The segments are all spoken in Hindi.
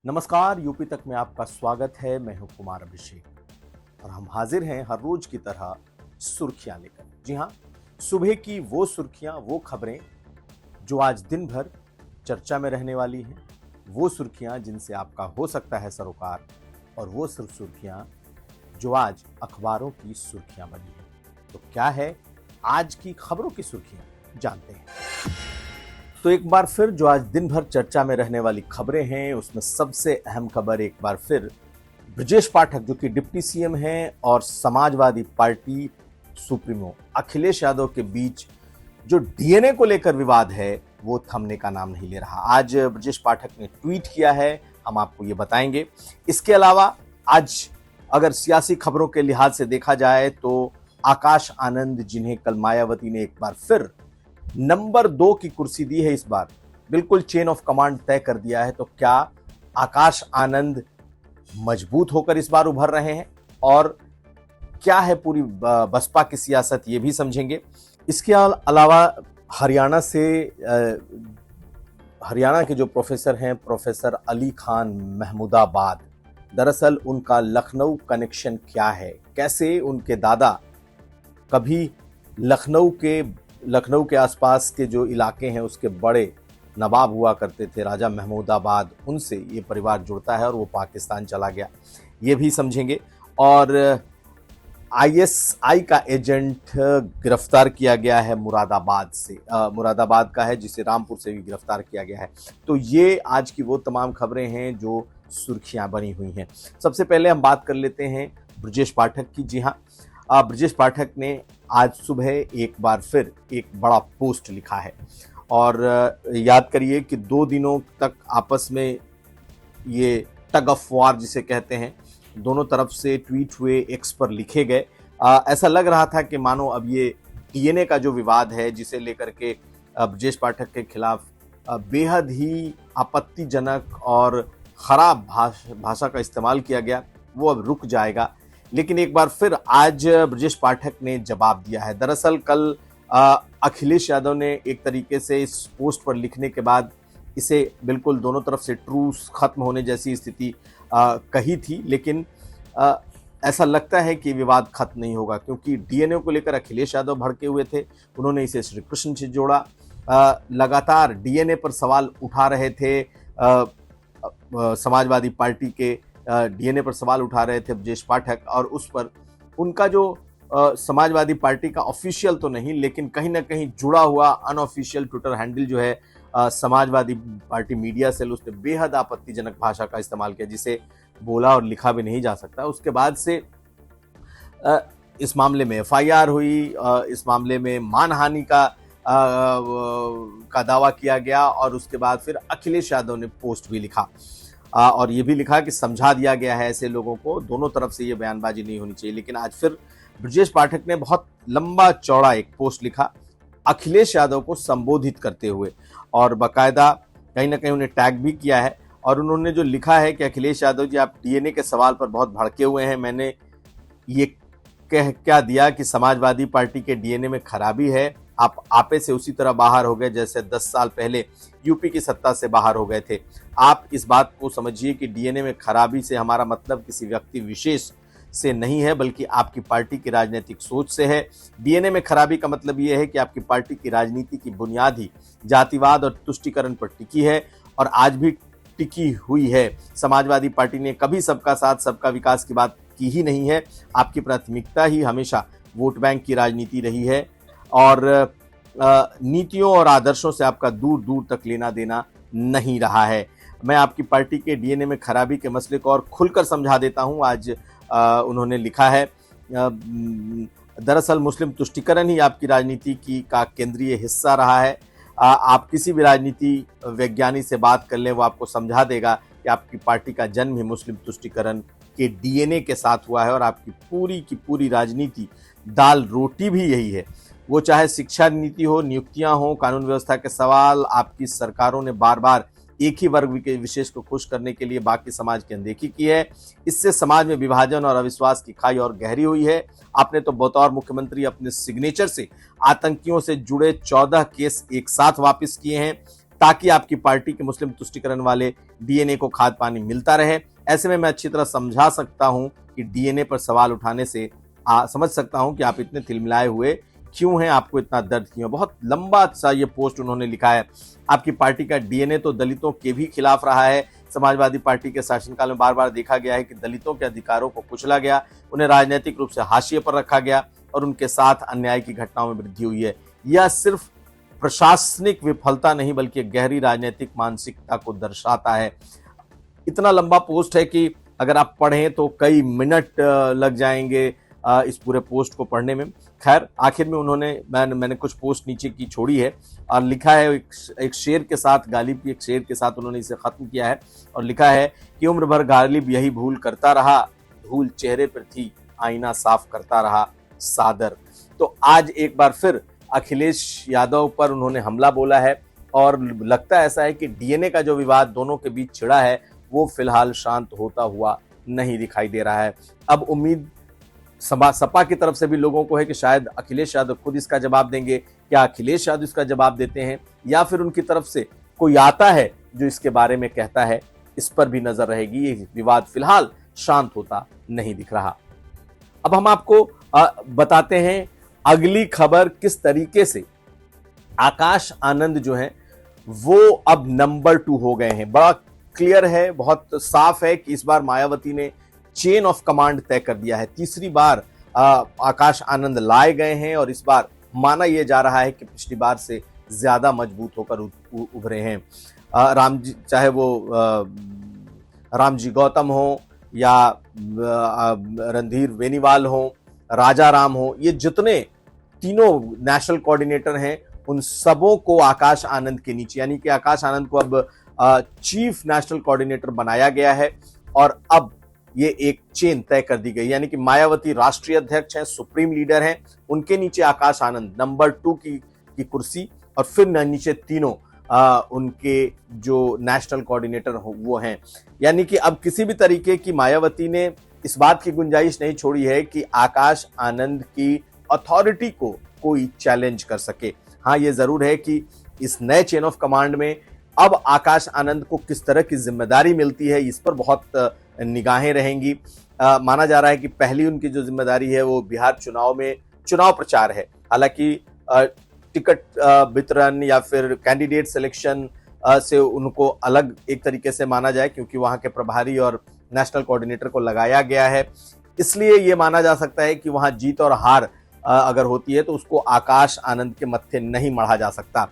नमस्कार, यूपी तक में आपका स्वागत है। मैं हूं कुमार अभिषेक और हम हाजिर हैं हर रोज की तरह सुर्खियां लेकर। जी हां, सुबह की वो सुर्खियां, वो खबरें जो आज दिन भर चर्चा में रहने वाली हैं, वो सुर्खियां जिनसे आपका हो सकता है सरोकार, और वो सिर्फ सुर्खियां जो आज अखबारों की सुर्खियां बनी हैं। तो क्या है आज की खबरों की सुर्खियां, जानते हैं। तो एक बार फिर जो आज दिन भर चर्चा में रहने वाली खबरें हैं, उसमें सबसे अहम खबर एक बार फिर ब्रजेश पाठक, जो कि डिप्टी सीएम हैं, और समाजवादी पार्टी सुप्रीमो अखिलेश यादव के बीच जो डीएनए को लेकर विवाद है, वो थमने का नाम नहीं ले रहा। आज ब्रजेश पाठक ने ट्वीट किया है, हम आपको ये बताएंगे। इसके अलावा आज अगर सियासी खबरों के लिहाज से देखा जाए तो आकाश आनंद, जिन्हें कल मायावती ने एक बार फिर नंबर 2 की कुर्सी दी है, इस बार बिल्कुल चेन ऑफ कमांड तय कर दिया है, तो क्या आकाश आनंद मजबूत होकर इस बार उभर रहे हैं और क्या है पूरी बसपा की सियासत, ये भी समझेंगे। इसके अलावा हरियाणा के जो प्रोफेसर हैं, प्रोफेसर अली खान महमूदाबाद, दरअसल उनका लखनऊ कनेक्शन क्या है, कैसे उनके दादा कभी लखनऊ के आसपास के जो इलाके हैं उसके बड़े नवाब हुआ करते थे, राजा महमूदाबाद, उनसे ये परिवार जुड़ता है और वो पाकिस्तान चला गया, ये भी समझेंगे। और आईएसआई का एजेंट गिरफ्तार किया गया है मुरादाबाद से, मुरादाबाद का है, जिसे रामपुर से भी गिरफ्तार किया गया है। तो ये आज की वो तमाम खबरें हैं जो सुर्खियां बनी हुई हैं। सबसे पहले हम बात कर लेते हैं ब्रजेश पाठक की। जी हाँ, ब्रजेश पाठक ने आज सुबह एक बार फिर एक बड़ा पोस्ट लिखा है और याद करिए कि 2 दिनों तक आपस में ये टग ऑफ वार जिसे कहते हैं, दोनों तरफ से ट्वीट हुए, एक्स पर लिखे गए। ऐसा लग रहा था कि मानो अब ये डीएनए का जो विवाद है, जिसे लेकर के ब्रजेश पाठक के खिलाफ बेहद ही आपत्तिजनक और खराब भाषा का इस्तेमाल किया गया, वो अब रुक जाएगा। लेकिन एक बार फिर आज ब्रजेश पाठक ने जवाब दिया है। दरअसल कल अखिलेश यादव ने एक तरीके से इस पोस्ट पर लिखने के बाद इसे बिल्कुल दोनों तरफ से ट्रूस खत्म होने जैसी स्थिति कही थी, लेकिन ऐसा लगता है कि विवाद खत्म नहीं होगा, क्योंकि डीएनए को लेकर अखिलेश यादव भड़के हुए थे। उन्होंने इसे श्री कृष्ण से जोड़ा, लगातार डीएनए पर सवाल उठा रहे थे, समाजवादी पार्टी के डीएनए पर सवाल उठा रहे थे ब्रजेश पाठक, और उस पर उनका जो समाजवादी पार्टी का ऑफिशियल तो नहीं, लेकिन कहीं ना कहीं जुड़ा हुआ अनऑफिशियल ट्विटर हैंडल जो है समाजवादी पार्टी मीडिया सेल, उसने बेहद आपत्तिजनक भाषा का इस्तेमाल किया, जिसे बोला और लिखा भी नहीं जा सकता। उसके बाद से इस मामले में एफआईआर हुई, इस मामले में मानहानि का दावा किया गया, और उसके बाद फिर अखिलेश यादव ने पोस्ट भी लिखा और ये भी लिखा कि समझा दिया गया है ऐसे लोगों को, दोनों तरफ से ये बयानबाजी नहीं होनी चाहिए। लेकिन आज फिर ब्रजेश पाठक ने बहुत लंबा चौड़ा एक पोस्ट लिखा अखिलेश यादव को संबोधित करते हुए, और बाकायदा कहीं ना कहीं उन्हें टैग भी किया है। और उन्होंने जो लिखा है कि अखिलेश यादव जी, आप डीएनए के सवाल पर बहुत भड़के हुए हैं। मैंने ये कह क्या दिया कि समाजवादी पार्टी के डीएनए में खराबी है, आप आपे से उसी तरह बाहर हो गए जैसे 10 साल पहले यूपी की सत्ता से बाहर हो गए थे। आप इस बात को समझिए कि डीएनए में खराबी से हमारा मतलब किसी व्यक्ति विशेष से नहीं है, बल्कि आपकी पार्टी की राजनीतिक सोच से है। डीएनए में खराबी का मतलब यह है कि आपकी पार्टी की राजनीति की बुनियाद ही जातिवाद और तुष्टीकरण पर टिकी है, और आज भी टिकी हुई है। समाजवादी पार्टी ने कभी सबका साथ, सबका विकास की बात की ही नहीं है। आपकी प्राथमिकता ही हमेशा वोट बैंक की राजनीति रही है, और नीतियों और आदर्शों से आपका दूर दूर तक लेना देना नहीं रहा है। मैं आपकी पार्टी के डीएनए में खराबी के मसले को और खुलकर समझा देता हूं। आज उन्होंने लिखा है, दरअसल मुस्लिम तुष्टीकरण ही आपकी राजनीति का केंद्रीय हिस्सा रहा है। आप किसी भी राजनीति वैज्ञानिक से बात कर लें, वो आपको समझा देगा कि आपकी पार्टी का जन्म ही मुस्लिम तुष्टीकरण के डीएनए के साथ हुआ है, और आपकी पूरी की पूरी राजनीति दाल रोटी भी यही है। वो चाहे शिक्षा नीति हो, नियुक्तियां हो, कानून व्यवस्था के सवाल, आपकी सरकारों ने बार बार एक ही वर्ग विशेष को खुश करने के लिए बाकी समाज की अनदेखी की है। इससे समाज में विभाजन और अविश्वास की खाई और गहरी हुई है। आपने तो बतौर मुख्यमंत्री अपने सिग्नेचर से आतंकियों से जुड़े 14 केस एक साथ वापस किए हैं। ताकि आपकी पार्टी के मुस्लिम तुष्टिकरण वाले डीएनए को खाद पानी मिलता रहे। ऐसे में मैं अच्छी तरह समझा सकता हूं कि डीएनए पर सवाल उठाने से समझ सकता हूं कि आप इतने तिलमिलाए हुए क्यों हैं, आपको इतना दर्द क्यों है। बहुत लंबा सा ये पोस्ट उन्होंने लिखा है। आपकी पार्टी का डीएनए तो दलितों के भी खिलाफ रहा है। समाजवादी पार्टी के शासनकाल में बार बार देखा गया है कि दलितों के अधिकारों को कुचला गया, उन्हें राजनीतिक रूप से हाशिए पर रखा गया और उनके साथ अन्याय की घटनाओं में वृद्धि हुई है। यह सिर्फ प्रशासनिक विफलता नहीं बल्कि गहरी राजनीतिक मानसिकता को दर्शाता है। इतना लंबा पोस्ट है कि अगर आप पढ़ें तो कई मिनट लग जाएंगे इस पूरे पोस्ट को पढ़ने में। खैर, आखिर में उन्होंने मैंने कुछ पोस्ट नीचे की छोड़ी है और लिखा है एक शेर के साथ, गालिब की एक शेर के साथ उन्होंने इसे खत्म किया है और लिखा है कि उम्र भर गालिब यही भूल करता रहा, धूल चेहरे पर थी, आईना साफ करता रहा सादर। तो आज एक बार फिर अखिलेश यादव पर उन्होंने हमला बोला है और लगता ऐसा है कि डीएनए का जो विवाद दोनों के बीच छिड़ा है वो फिलहाल शांत होता हुआ नहीं दिखाई दे रहा है। अब उम्मीद सपा की तरफ से भी लोगों को है कि शायद अखिलेश यादव खुद इसका जवाब देंगे। क्या अखिलेश यादव इसका जवाब देते हैं या फिर उनकी तरफ से कोई आता है जो इसके बारे में कहता है, इस पर भी नजर रहेगी। ये विवाद फिलहाल शांत होता नहीं दिख रहा। अब हम आपको बताते हैं अगली खबर किस तरीके से आकाश आनंद जो है वो अब नंबर 2 हो गए हैं। बड़ा क्लियर है, बहुत साफ है कि इस बार मायावती ने चेन ऑफ कमांड तय कर दिया है। तीसरी बार आकाश आनंद लाए गए हैं और इस बार माना यह जा रहा है कि पिछली बार से ज्यादा मजबूत होकर उभरे हैं। चाहे वो रामजी गौतम हो या रणधीर वेनीवाल हो, राजा राम हो, ये जितने तीनों नेशनल कोऑर्डिनेटर हैं उन सबों को आकाश आनंद के नीचे, यानी कि आकाश आनंद को अब चीफ नेशनल कोऑर्डिनेटर बनाया गया है और अब ये एक चेन तय कर दी गई, यानी कि मायावती राष्ट्रीय अध्यक्ष हैं, सुप्रीम लीडर हैं, उनके नीचे आकाश आनंद नंबर 2 की कुर्सी और फिर नीचे तीनों उनके जो नेशनल कोऑर्डिनेटर हो वो हैं। यानी कि अब किसी भी तरीके की मायावती ने इस बात की गुंजाइश नहीं छोड़ी है कि आकाश आनंद की अथॉरिटी को कोई चैलेंज कर सके। हाँ, ये जरूर है कि इस नए चेन ऑफ कमांड में अब आकाश आनंद को किस तरह की जिम्मेदारी मिलती है इस पर बहुत निगाहें रहेंगी। माना जा रहा है कि पहली उनकी जो जिम्मेदारी है वो बिहार चुनाव में चुनाव प्रचार है। हालांकि टिकट वितरण या फिर कैंडिडेट सिलेक्शन से उनको अलग एक तरीके से माना जाए, क्योंकि वहां के प्रभारी और नेशनल कोऑर्डिनेटर को लगाया गया है। इसलिए ये माना जा सकता है कि वहां जीत और हार अगर होती है तो उसको आकाश आनंद के मत्थे नहीं मढ़ा जा सकता।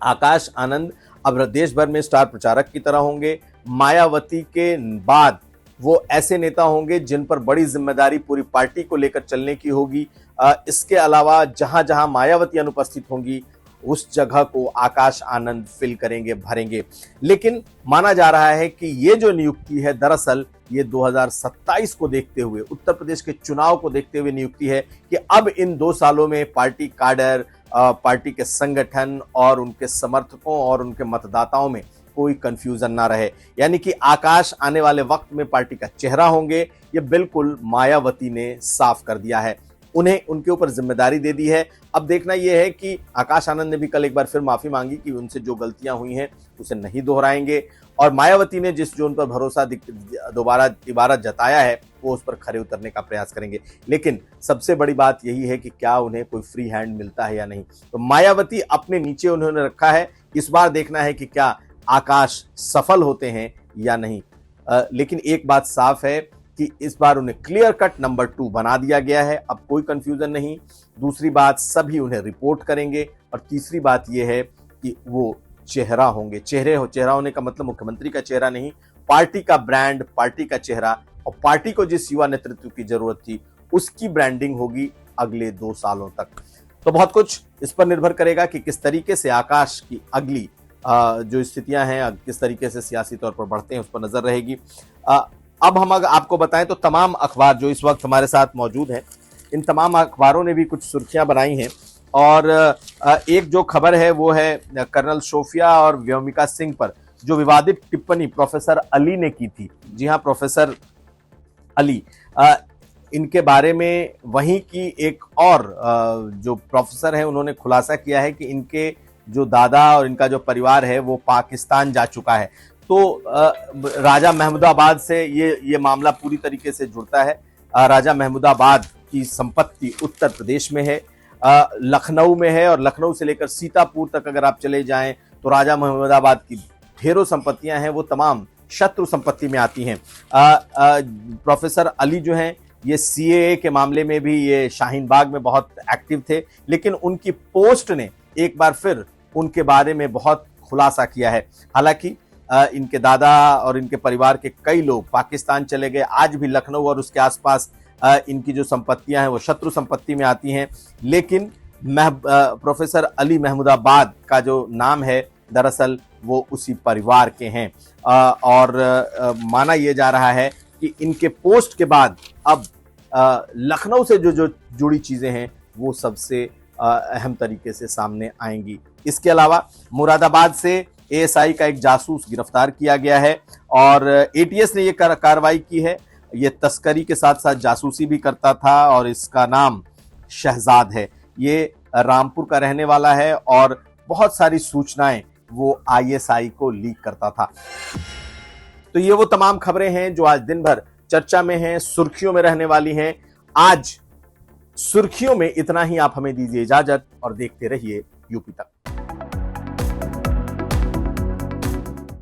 आकाश आनंद अब देश भर में स्टार प्रचारक की तरह होंगे। मायावती के बाद वो ऐसे नेता होंगे जिन पर बड़ी जिम्मेदारी पूरी पार्टी को लेकर चलने की होगी। इसके अलावा जहां जहां मायावती अनुपस्थित होंगी उस जगह को आकाश आनंद फिल करेंगे, भरेंगे। लेकिन माना जा रहा है कि ये जो नियुक्ति है दरअसल ये 2027 को देखते हुए, उत्तर प्रदेश के चुनाव को देखते हुए नियुक्ति है कि अब इन 2 सालों में पार्टी काडर, पार्टी के संगठन और उनके समर्थकों और उनके मतदाताओं में कोई कंफ्यूजन ना रहे। यानी कि आकाश आने वाले वक्त में पार्टी का चेहरा होंगे, ये बिल्कुल मायावती ने साफ कर दिया है। उन्हें उनके ऊपर जिम्मेदारी दे दी है। अब देखना यह है कि आकाश आनंद ने भी कल एक बार फिर माफी मांगी कि उनसे जो गलतियां हुई हैं उसे नहीं दोहराएंगे और मायावती ने जो उन पर भरोसा दोबारा इबारत जताया है वो उस पर खरे उतरने का प्रयास करेंगे। लेकिन सबसे बड़ी बात यही है कि क्या उन्हें कोई फ्री हैंड मिलता है या नहीं। तो मायावती अपने नीचे उन्होंने रखा है, इस बार देखना है कि क्या आकाश सफल होते हैं या नहीं। लेकिन एक बात साफ है कि इस बार उन्हें क्लियर कट नंबर 2 बना दिया गया है, अब कोई कंफ्यूजन नहीं। दूसरी बात, सभी उन्हें रिपोर्ट करेंगे और तीसरी बात यह है कि वो चेहरा होंगे। चेहरा होने का मतलब मुख्यमंत्री का चेहरा नहीं, पार्टी का ब्रांड, पार्टी का चेहरा और पार्टी को जिस युवा नेतृत्व की जरूरत थी उसकी ब्रांडिंग होगी अगले 2 सालों तक। तो बहुत कुछ इस पर निर्भर करेगा कि किस तरीके से आकाश की अगली जो स्थितियां हैं किस तरीके से सियासी तौर पर बढ़ते हैं उस पर नजर रहेगी। अब हम अगर आपको बताएं तो तमाम अखबार जो इस वक्त हमारे साथ मौजूद हैं, इन तमाम अखबारों ने भी कुछ सुर्खियां बनाई हैं और एक जो खबर है वो है कर्नल शोफिया और व्योमिका सिंह पर जो विवादित टिप्पणी प्रोफेसर अली ने की थी। जी हाँ, प्रोफेसर अली, इनके बारे में वहीं की एक और जो प्रोफेसर है उन्होंने खुलासा किया है कि इनके जो दादा और इनका जो परिवार है वो पाकिस्तान जा चुका है। तो राजा महमूदाबाद से ये मामला पूरी तरीके से जुड़ता है। राजा महमूदाबाद की संपत्ति उत्तर प्रदेश में है, लखनऊ में है, और लखनऊ से लेकर सीतापुर तक अगर आप चले जाएं तो राजा महमूदाबाद की ढेरों संपत्तियां हैं, वो तमाम शत्रु संपत्ति में आती हैं। प्रोफेसर अली जो हैं ये सीएए के मामले में भी ये शाहीन बाग में बहुत एक्टिव थे, लेकिन उनकी पोस्ट ने एक बार फिर उनके बारे में बहुत खुलासा किया है। हालांकि इनके दादा और इनके परिवार के कई लोग पाकिस्तान चले गए। आज भी लखनऊ और उसके आसपास इनकी जो संपत्तियां हैं वो शत्रु संपत्ति में आती हैं, लेकिन प्रोफेसर अली महमूदाबाद का जो नाम है दरअसल वो उसी परिवार के हैं। और माना यह जा रहा है कि इनके पोस्ट के बाद अब लखनऊ से जो जुड़ी चीजें हैं वो सबसे अहम तरीके से सामने आएंगी। इसके अलावा मुरादाबाद से एएसआई का एक जासूस गिरफ्तार किया गया है और एटीएस ने ये कार्रवाई की है। ये तस्करी के साथ साथ जासूसी भी करता था और इसका नाम शहजाद है। ये रामपुर का रहने वाला है और बहुत सारी सूचनाएं वो आईएसआई को लीक करता था। तो ये वो तमाम खबरें हैं जो आज दिन भर चर्चा में हैं, सुर्खियों में रहने वाली हैं। आज सुर्खियों में इतना ही। आप हमें दीजिए इजाजत और देखते रहिए यूपी तक।